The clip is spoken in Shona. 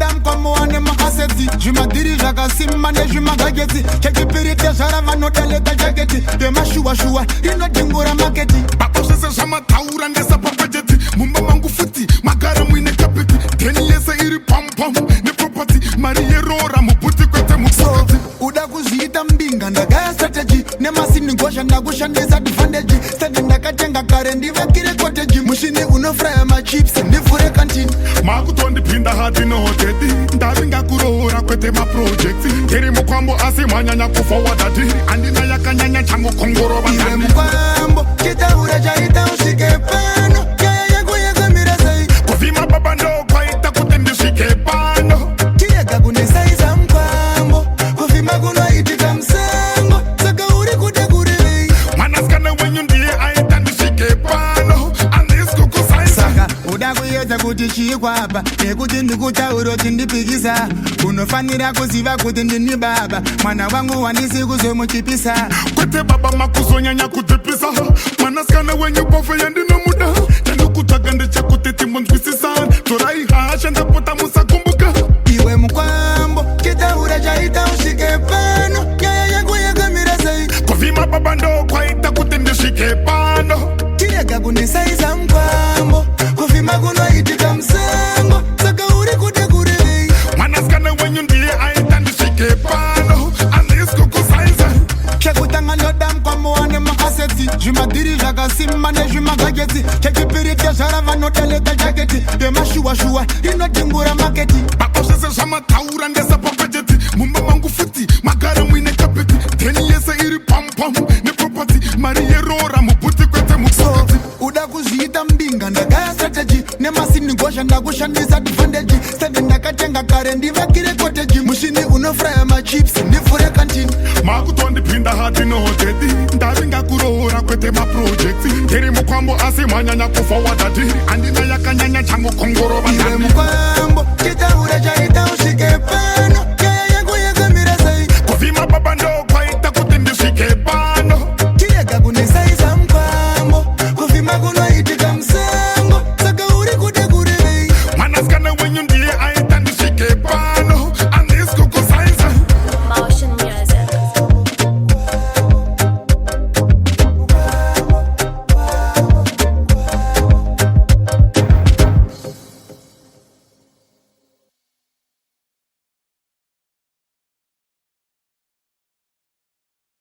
dam como ane makaseti Juma diri jaka simane juma gageti Cheki pirite jarava no teleta jageti Dema shua shua ino jingura maketi Bakoshe se shama taura ndesa papajeti Mumba mangu futi magara mwine kapiti Teni yese iri pam pam ne property Marie rora muputi kwete mupakati Uda kuzita mbinga ndagaya strategy Nemasini ngosha ndagusha disadvantage Standi ndakatenga kare ndivakire cottage Mushini unofraya machips ndivure kantini Makutondi pinda hati no hoteti Ndavinga kurohora kwete maprojecti Kiri mukwambo asi manyanya kuforward ati Andina yakanyanya changu kongoro Iwe batani mkwambo kita urajaita usike pano Kaya yego yego mirasai Kuvima baba ndo kwa ita kutendi shike pano Kiega kunisaiza mkwambo Kuvima kunwa itika msango Saka uri kude kurei Manaskana wenyu ndiye aita ndishike pano Andisku kusaisa Saka uda kuyeza kuti chikwa hapa Nekuti ndikutauro tindipikisa Unofanira kuziva kuti ndini baba Mwana wangu wandisi kuzomuchipisa Kwete baba makuzonyanya kutipisa Manaskana wenyu bofe yandino muda Chandu kutagande chakuteti mwenzwisisan Torai hasha ndapota musa kumbuka Iwe mkwambo kitaura chaita usike pano Kaya yangu yego mirasai Kuvima baba ndo kwa ita kutendi shike pano Kiega kunisaiza mkwambo Kuvima kunwa itika msango Saka uri kude kurei Manaskana wenyu ndiye aita ndishike pano Andisku kusaisa Chekutanga no dam como ane makaseti Juma diri jaka simane juma gageti Cheki pirite jarava no teleta jageti Dema shua shua ino jingura maketi Bakoshe se shama taura ndesa papajeti Mumba mangu futi magara mwine kapiti Teni yese iri pam pam ne property Marie rora muputi kwete mupakati Uda kuzita mbinga ndagaya strategy Nemasini ngosha ndagusha disadvantage Standi ndakatenga kare ndivakire cottage Mushini unofraya machips ndivure kantini Makutondi pinda hati no hoteti Ndavinga kurohora kwete maprojecti Kiri mukwambo asi manyanya kuforward ati Andina yakanyanya changu kongoro Iwe batani mkwambo